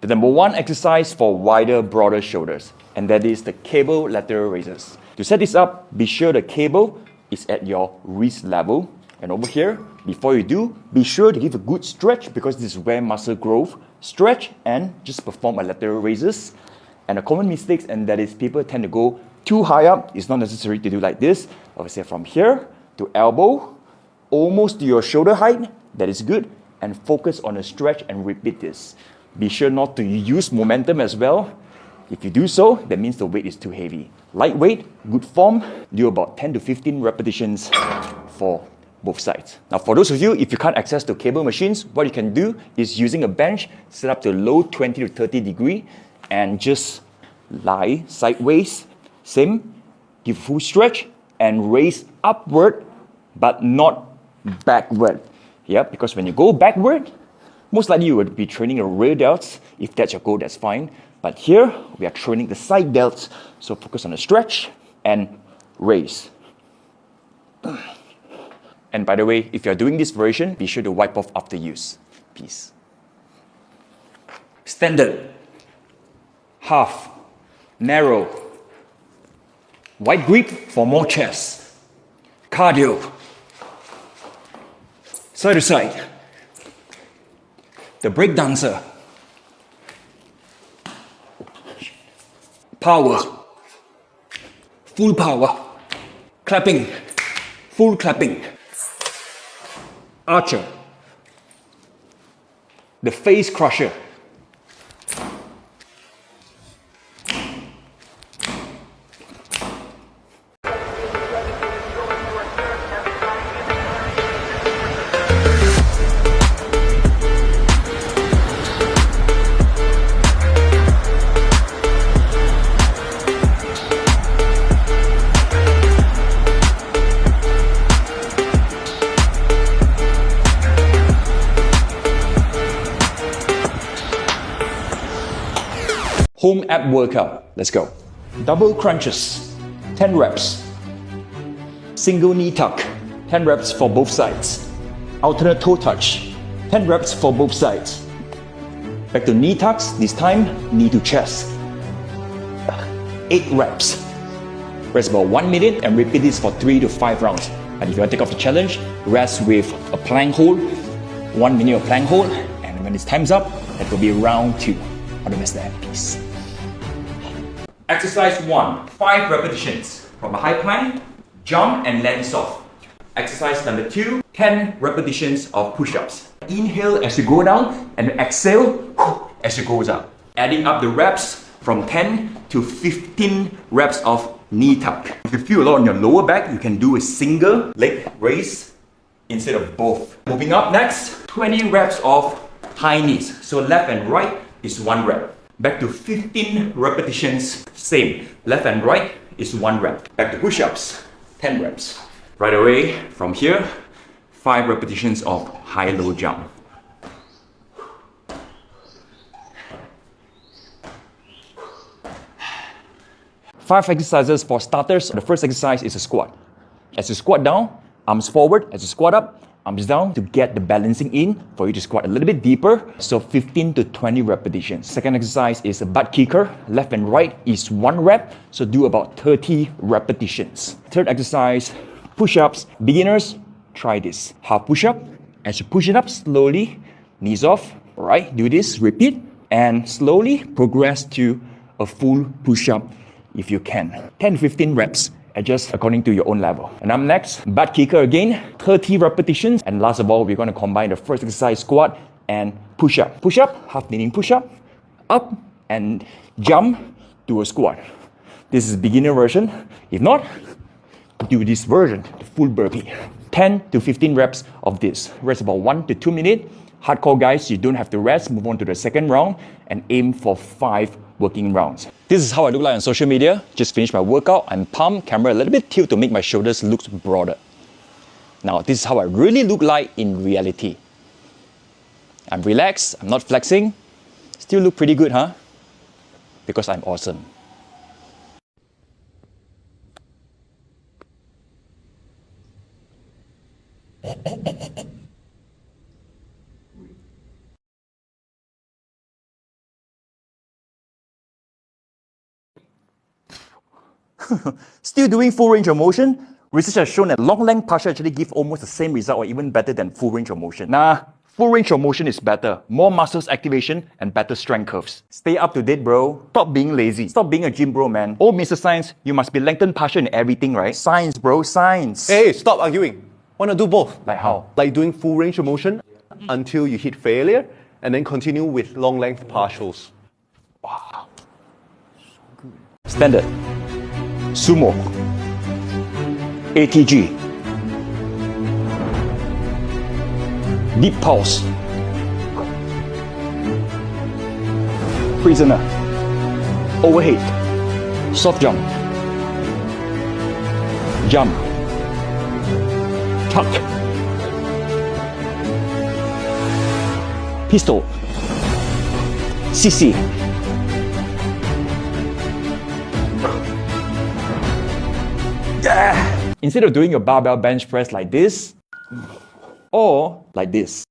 The number one exercise for wider, broader shoulders, and that is the cable lateral raises. To set this up, be sure the cable is at your wrist level. And over here, before you do, be sure to give a good stretch because this is where muscle growth. Stretch and just perform a lateral raises. And a common mistake, and that is people tend to go too high up. It's not necessary to do like this. I would say from here to elbow, almost to your shoulder height. That is good. And focus on a stretch and repeat this. Be sure not to use momentum as well. If you do so, that means the weight is too heavy. Lightweight, good form, do about 10 to 15 repetitions for both sides. Now for those of you, if you can't access to cable machines, what you can do is using a bench, set up to low 20 to 30 degree, and just lie sideways, same, give full stretch, and raise upward, but not backward. Yeah, because when you go backward, most likely you would be training your rear delts. If that's your goal, that's fine. But here, we are training the side delts, so focus on the stretch and raise. And by the way, if you're doing this version, be sure to wipe off after use. Peace. Standard. Half. Narrow. Wide grip for more chest. Cardio. Side to side. The break dancer. Power. Full power. Clapping. Full clapping. Archer. The face crusher. Home ab workout. Let's go. Double crunches, 10 reps. Single knee tuck, 10 reps for both sides. Alternate toe touch, 10 reps for both sides. Back to knee tucks, this time knee to chest. 8 reps. Rest about 1 minute and repeat this for 3 to 5 rounds. And if you want to take off the challenge, rest with a plank hold, 1 minute of plank hold, and when it's time's up, that will be round 2. All the best there. Peace. Exercise 1, 5 repetitions. From a high plank, jump and land soft. Exercise number 2, 10 repetitions of push-ups. Inhale as you go down and exhale as you go up. Adding up the reps from 10 to 15 reps of knee tuck. If you feel a lot on your lower back, you can do a single leg raise instead of both. Moving up next, 20 reps of high knees. So left and right is 1 rep. Back to 15 repetitions, same. Left and right is 1 rep. Back to push-ups, 10 reps. Right away, from here, 5 repetitions of high-low jump. Five exercises for starters. The first exercise is a squat. As you squat down, arms forward. As you squat up, arms down to get the balancing in for you to squat a little bit deeper. So 15 to 20 repetitions. Second exercise is a butt kicker. Left and right is 1 rep. So do about 30 repetitions. Third exercise, push-ups. Beginners, try this. Half push-up. As you push it up slowly, knees off. Alright, do this, repeat. And slowly progress to a full push-up if you can. 10 to 15 reps. Adjust according to your own level. And up next, butt kicker again, 30 repetitions. And last of all, we're going to combine the first exercise, squat and push-up. Push-up, half kneeling push-up, up and jump to a squat. This is beginner version. If not, do this version, the full burpee. 10 to 15 reps of this. Rest about 1 to 2 minutes. Hardcore guys, you don't have to rest. Move on to the second round and aim for 5 working rounds. This is how I look like on social media. Just finished my workout. I'm pumped, camera a little bit tilt to make my shoulders look broader. Now, this is how I really look like in reality. I'm relaxed, I'm not flexing. Still look pretty good, huh? Because I'm awesome. Still doing full range of motion, research has shown that long length partial actually give almost the same result or even better than full range of motion. Nah, full range of motion is better. More muscles activation and better strength curves. Stay up to date, bro. Stop being lazy. Stop being a gym bro, man. Oh, Mr. Science, you must be lengthened partial in everything, right? Science, bro, science. Hey, stop arguing. Wanna do both? Like how? Like doing full range of motion until you hit failure, and then continue with long length partials. Wow. So good. Standard. Sumo. ATG. Deep pulse. Prisoner. Overhead. Soft jump. Jump. Tuck. Pistol. CC. Yeah! Instead of doing your barbell bench press like this, or like this.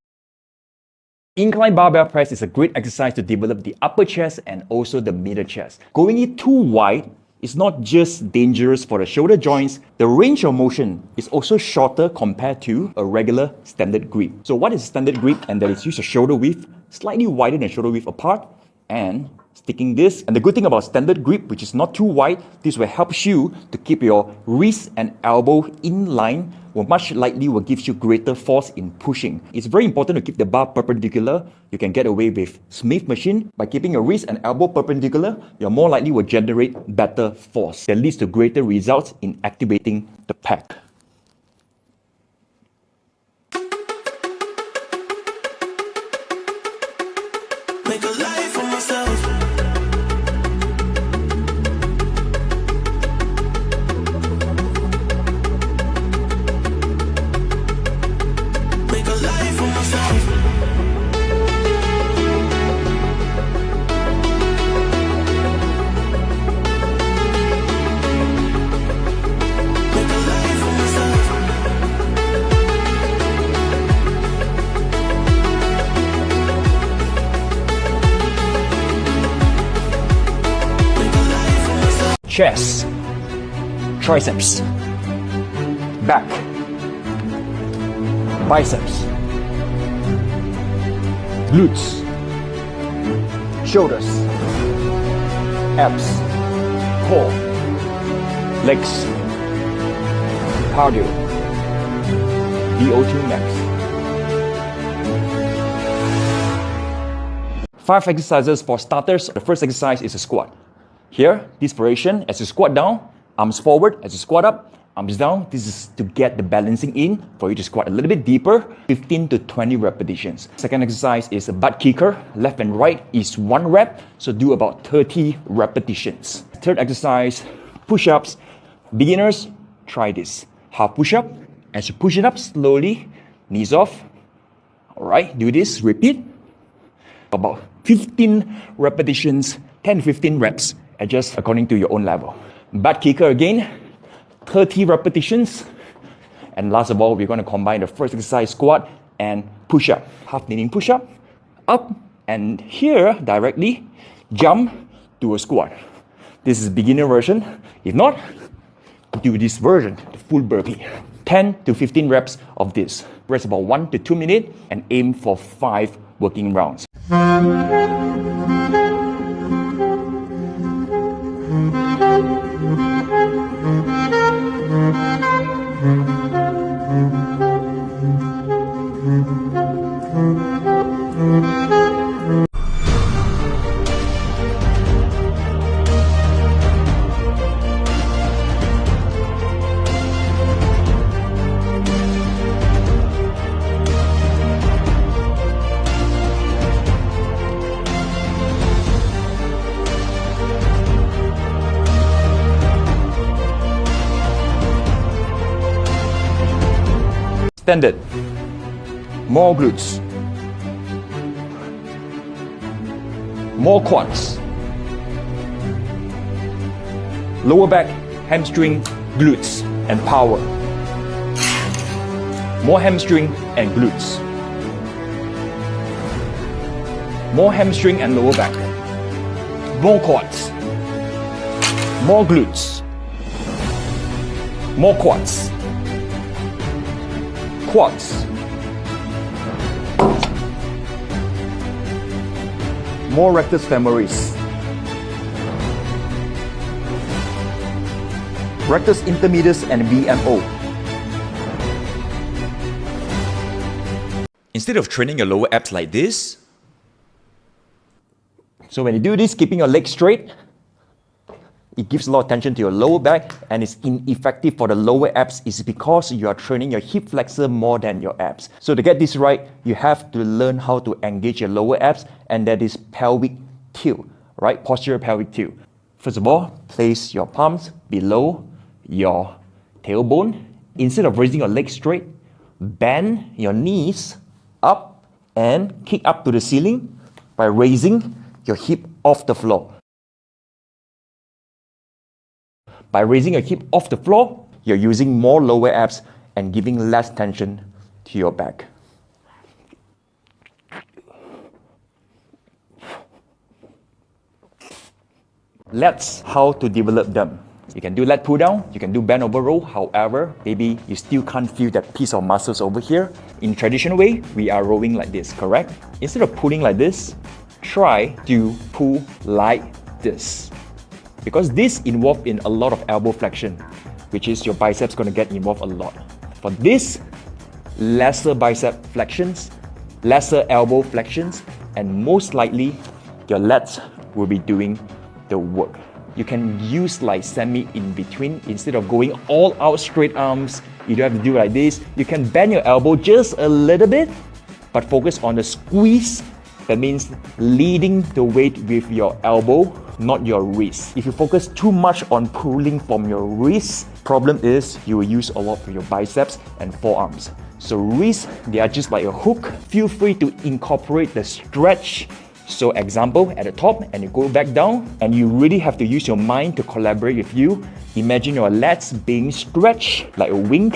Incline barbell press is a great exercise to develop the upper chest and also the middle chest. Going it too wide is not just dangerous for the shoulder joints, the range of motion is also shorter compared to a regular standard grip. So what is standard grip? And that is use your shoulder width slightly wider than shoulder width apart and sticking this. And the good thing about standard grip, which is not too wide, this will help you to keep your wrist and elbow in line, will much likely will give you greater force in pushing. It's very important to keep the bar perpendicular. You can get away with Smith machine. By keeping your wrist and elbow perpendicular, you're more likely will generate better force that leads to greater results in activating the pec. Make a life for myself. Make a life for myself. Make a life for myself. Chest, triceps, back, biceps, glutes, shoulders, abs, core, legs, cardio, VO2 max. 5 exercises for starters. The first exercise is a squat. Here, this variation, as you squat down, arms forward, as you squat up, arms down. This is to get the balancing in for you to squat a little bit deeper, 15 to 20 repetitions. Second exercise is a butt kicker. Left and right is 1 rep, so do about 30 repetitions. Third exercise, push-ups. Beginners, try this. Half push-up. As you push it up slowly, knees off. All right, do this, repeat. About 15 repetitions, 10 to 15 reps. Adjust according to your own level. Butt kicker again, 30 repetitions. And last of all, we're going to combine the first exercise, squat and push-up. Half kneeling push-up, up, and here, directly, jump to a squat. This is beginner version. If not, do this version, the full burpee. 10 to 15 reps of this. Rest about 1 to 2 minutes and aim for 5 working rounds. Standard. More glutes. More quads. Lower back, hamstring, glutes, and power. More hamstring and glutes. More hamstring and lower back. More quads. More glutes. More quads. Quads. More rectus femoris. Rectus intermedius and VMO. Instead of training your lower abs like this, so when you do this, keeping your legs straight, it gives a lot of tension to your lower back and it's ineffective for the lower abs is because you are training your hip flexor more than your abs. So to get this right, you have to learn how to engage your lower abs, and that is pelvic tilt, right? Posterior pelvic tilt. First of all, place your palms below your tailbone. Instead of raising your legs straight, bend your knees up and kick up to the ceiling by raising your hip off the floor. By raising your hip off the floor, you're using more lower abs and giving less tension to your back. Lats, how to develop them. You can do lat pull down, you can do bend over row. However, maybe you still can't feel that piece of muscles over here. In traditional way, we are rowing like this, correct? Instead of pulling like this, try to pull like this. Because this involves in a lot of elbow flexion, which is your biceps going to get involved a lot. For this, lesser bicep flexions, lesser elbow flexions, and most likely your lats will be doing the work. You can use like semi in between. Instead of going all out straight arms, you don't have to do like this. You can bend your elbow just a little bit, but focus on the squeeze. That means leading the weight with your elbow, not your wrist. If you focus too much on pulling from your wrist, problem is you will use a lot for your biceps and forearms. So wrists, they are just like a hook. Feel free to incorporate the stretch. So example, at the top and you go back down, and you really have to use your mind to collaborate with you. Imagine your lats being stretched like a wing.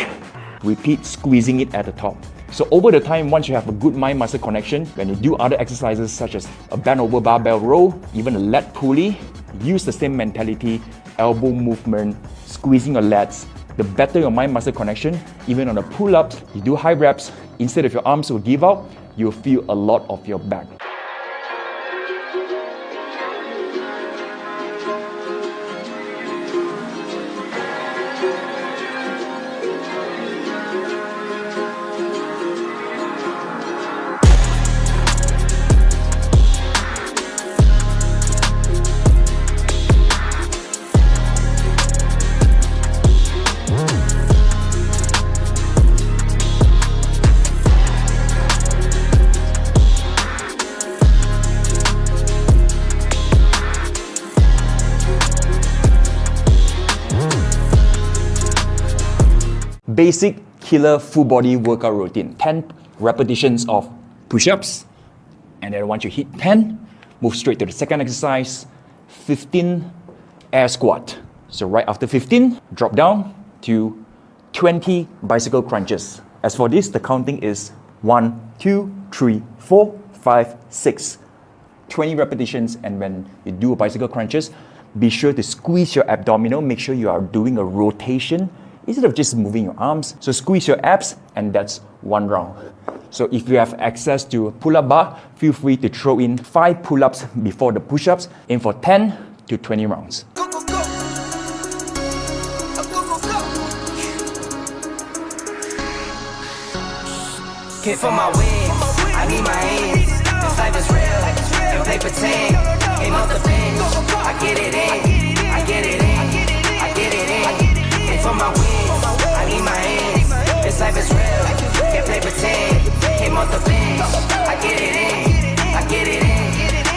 Repeat squeezing it at the top. So over the time, once you have a good mind-muscle connection, when you do other exercises such as a bend over barbell row, even a lat pulley, use the same mentality, elbow movement, squeezing your lats. The better your mind-muscle connection, even on the pull-ups, you do high reps, instead of your arms will give out, you'll feel a lot of your back. Basic killer full body workout routine. 10 repetitions of push-ups, and then once you hit 10, move straight to the second exercise, 15 air squat. So right after 15, drop down to 20 bicycle crunches. As for this, the counting is 1, 2, 3, 4, 5, 6. 20 repetitions, and when you do bicycle crunches, be sure to squeeze your abdominal, make sure you are doing a rotation instead of just moving your arms. So squeeze your abs, and that's one round. So if you have access to a pull-up bar, feel free to throw in 5 pull-ups before the push-ups. Aim for 10 to 20 rounds. Go, go, go. Go, go, go. Hit for my wins, I need my hands. This life is real, don't play pretend. Aim off the bench, I get it in, I get it in, I get it in. Hit for my wins, I need my hands. This life is real, can't play pretend. Aim off the bench, I get it in, I get it in,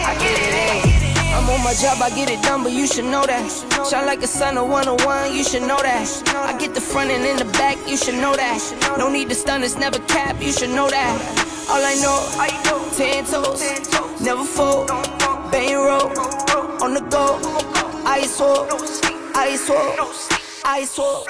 I get it in. I'm on my job, I get it done, but you should know that. Shine like a sun, a 101, you should know that. I get the front and in the back, you should know that. No need to stun, it's never cap, you should know that. All I know, 10 toes, never fold, bang roll, on the go, ice wall, ice wall, ice wall.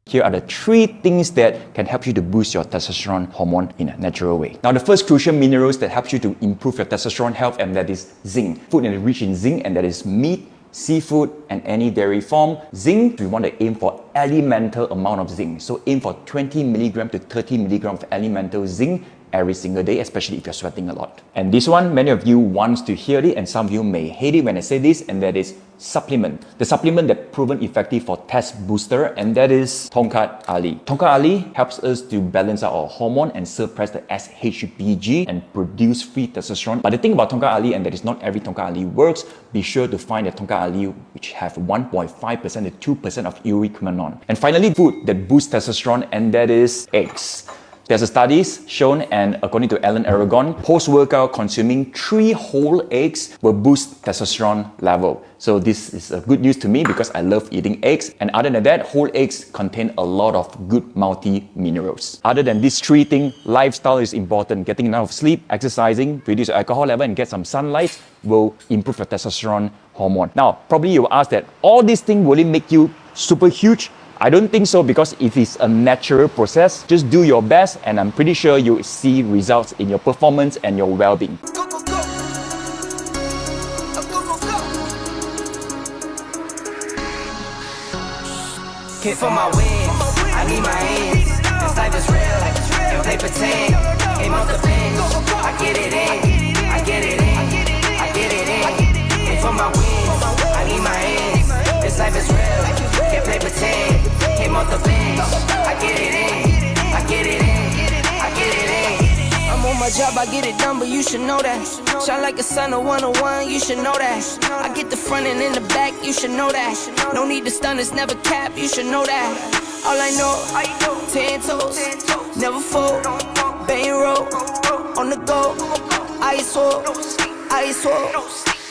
Here are the 3 things that can help you to boost your testosterone hormone in a natural way. Now, the first crucial minerals that helps you to improve your testosterone health, and that is zinc. Food that is rich in zinc, and that is meat, seafood, and any dairy form. Zinc, we want to aim for elemental amount of zinc. So aim for 20 milligram to 30 milligram of elemental zinc every single day, especially if you're sweating a lot. And this one, many of you want to hear it, and some of you may hate it when I say this, and that is supplement. The supplement that proven effective for test booster, and that is Tongkat Ali. Tongkat Ali helps us to balance out our hormone and suppress the SHBG and produce free testosterone. But the thing about Tongkat Ali, and that is not every Tongkat Ali works, be sure to find a Tongkat Ali which have 1.5% to 2% of urequinone. And finally, food that boosts testosterone, and that is eggs. There's a studies shown, and according to Alan Aragon, post-workout consuming 3 whole eggs will boost testosterone level. So this is a good news to me because I love eating eggs. And other than that, whole eggs contain a lot of good multi-minerals. Other than these 3 things, lifestyle is important. Getting enough sleep, exercising, reduce your alcohol level, and get some sunlight will improve your testosterone hormone. Now, probably you will ask that all these things, will it make you super huge? I don't think so, because it is a natural process. Just do your best, and I'm pretty sure you'll see results in your performance and your well-being. Go, go, go. Go, go, go. Hit for my wins, I need my ends. This life is real, don't play pretend. Aim off the bench, I get it in, I get it in, I get it in. Hit for my wins, I need my ends. This life is real, can't play pretend. Aim off the bench, I get it in, I get it in, I get it in. I'm on my job, I get it done, but you should know that. Shine like a sun, a 101, you should know that. I get the front and in the back, you should know that. No need to stun, it's never cap, you should know that. All I know, 10 toes, never fold, bang roll, on the go, ice wall, ice wall,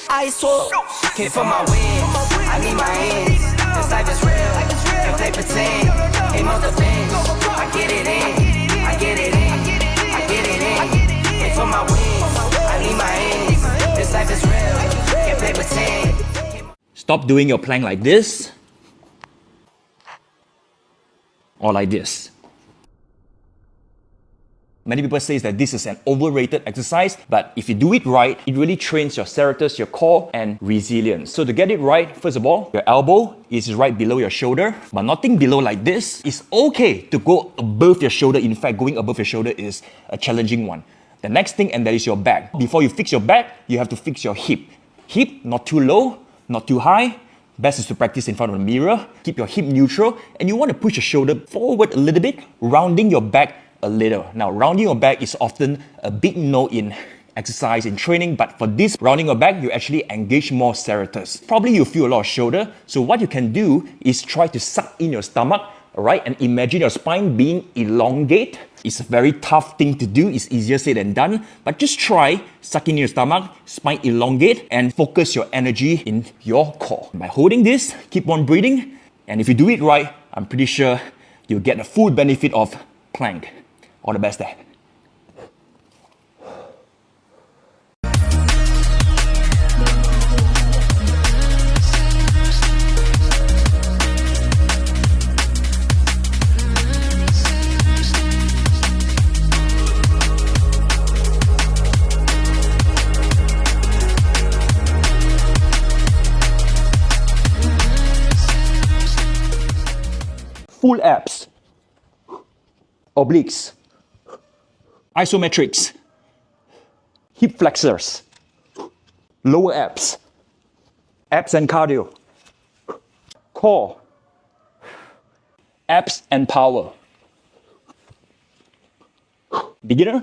ice wall. Hit for my wins, I need my ends. This life is real, don't play pretend. Aim off the bench, I get it in, I get it in, I get it in. Hit for my wins, I need my ends. This life is real, can't play pretend. Stop doing your plank like this, or like this. Many people say that this is an overrated exercise, but if you do it right, it really trains your serratus, your core, and resilience. So to get it right, first of all, your elbow is right below your shoulder, but nothing below like this. It's okay to go above your shoulder. In fact, going above your shoulder is a challenging one. The next thing, and that is your back. Before you fix your back, you have to fix your hip. Hip, not too low, not too high. Best is to practice in front of the mirror. Keep your hip neutral, and you want to push your shoulder forward a little bit, rounding your back a little. Now, rounding your back is often a big no in exercise, in training, but for this rounding your back, you actually engage more serratus. Probably you feel a lot of shoulder, so what you can do is try to suck in your stomach, alright, and imagine your spine being elongate. It's a very tough thing to do, it's easier said than done, but just try sucking in your stomach, spine elongate, and focus your energy in your core. By holding this, keep on breathing, and if you do it right, I'm pretty sure you'll get the full benefit of plank. All the best there. Full abs, obliques, isometrics, hip flexors, lower abs, abs and cardio, core, abs and power. Beginner,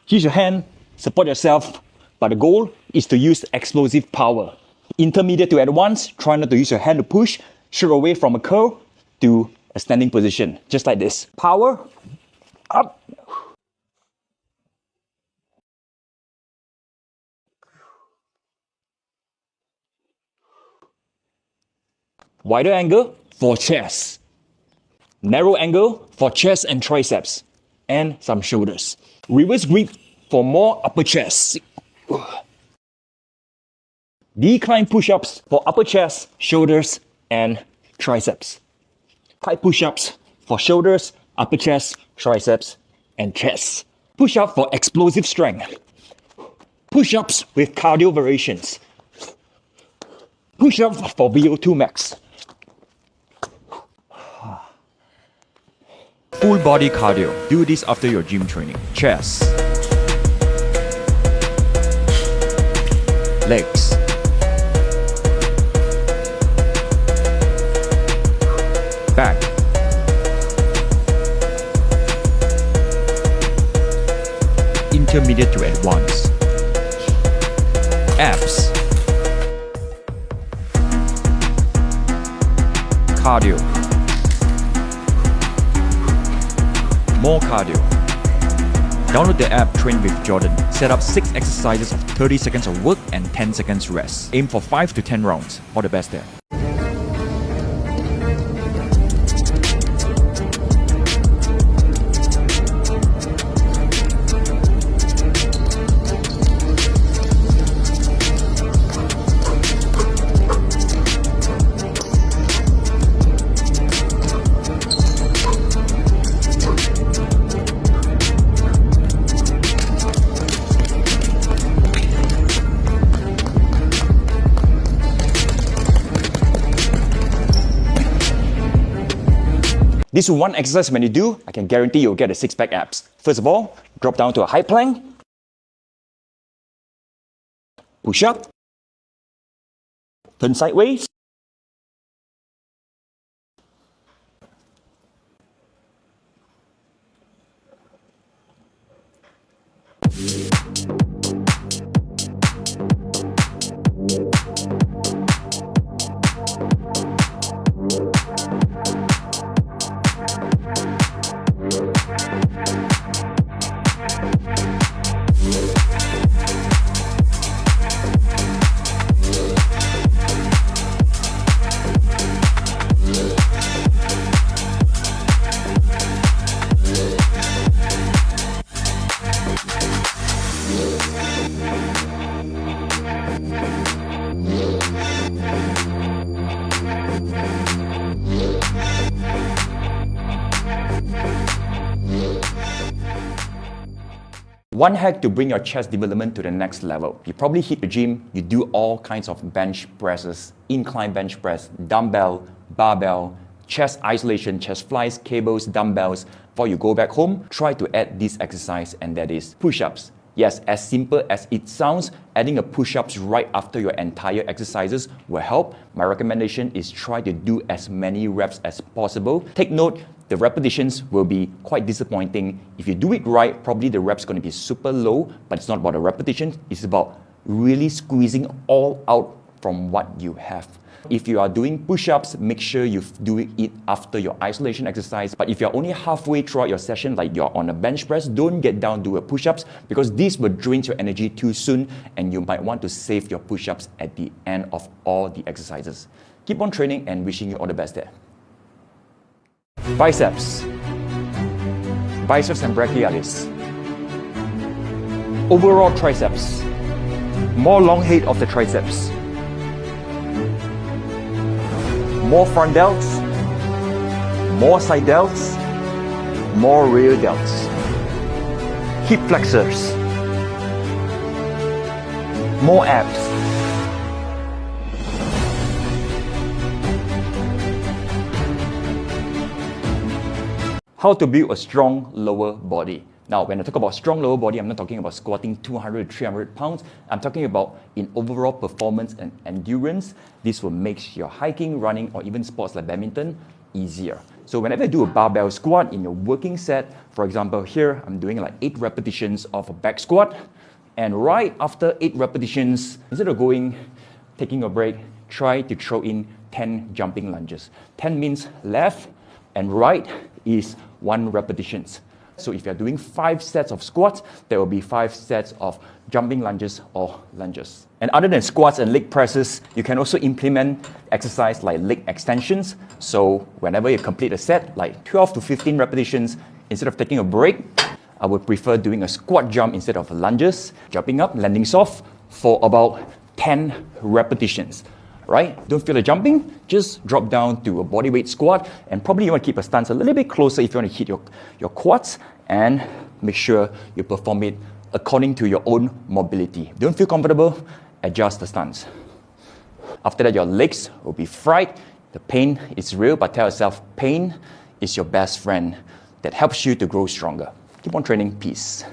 use your hand, support yourself, but the goal is to use explosive power. Intermediate to advanced, try not to use your hand to push, shoot away from a curl to a standing position, just like this. Power, up. Wider angle for chest. Narrow angle for chest and triceps. And some shoulders. Reverse grip for more upper chest. Decline push-ups for upper chest, shoulders, and triceps. Tight push-ups for shoulders, upper chest, triceps, and chest. Push-up for explosive strength. Push-ups with cardio variations. Push-ups for VO2 max. Full body cardio. Do this after your gym training. Chest. Legs. Back. Intermediate to advanced. Abs. Cardio. More cardio. Download the app Train with Jordan. Set up 6 exercises of 30 seconds of work and 10 seconds rest. Aim for 5 to 10 rounds. All the best there. This one exercise when you do, I can guarantee you'll get a 6-pack abs. First of all, drop down to a high plank. Push up. Turn sideways. One hack to bring your chest development to the next level. You probably hit the gym, you do all kinds of bench presses, incline bench press, dumbbell, barbell, chest isolation, chest flies, cables, dumbbells. Before you go back home, try to add this exercise, and that is push-ups. Yes, as simple as it sounds, adding a push-ups right after your entire exercises will help. My recommendation is try to do as many reps as possible. Take note, the repetitions will be quite disappointing. If you do it right, probably the reps going to be super low, but it's not about the repetitions, it's about really squeezing all out from what you have. If you are doing push-ups, make sure you do it after your isolation exercise. But if you're only halfway throughout your session, like you're on a bench press, don't get down to a push-ups because this will drain your energy too soon and you might want to save your push-ups at the end of all the exercises. Keep on training and wishing you all the best there. Biceps. Biceps and brachialis. Overall triceps. More long head of the triceps. More front delts, more side delts, more rear delts. Hip flexors, more abs. How to build a strong lower body. Now, when I talk about strong lower body, I'm not talking about squatting 200 to 300 pounds. I'm talking about in overall performance and endurance. This will make your hiking, running, or even sports like badminton easier. So whenever I do a barbell squat in your working set, for example, here I'm doing like 8 repetitions of a back squat. And right after 8 repetitions, instead of taking a break, try to throw in 10 jumping lunges. 10 means left and right is 1 repetitions. So if you're doing 5 sets of squats, there will be 5 sets of jumping lunges or lunges. And other than squats and leg presses, you can also implement exercise like leg extensions. So whenever you complete a set, like 12 to 15 repetitions, instead of taking a break, I would prefer doing a squat jump instead of lunges, jumping up, landing soft for about 10 repetitions. Right? Don't feel like jumping, just drop down to a bodyweight squat, and probably you want to keep a stance a little bit closer if you want to hit your quads, and make sure you perform it according to your own mobility. Don't feel comfortable, adjust the stance. After that, your legs will be fried. The pain is real, but tell yourself pain is your best friend that helps you to grow stronger. Keep on training. Peace.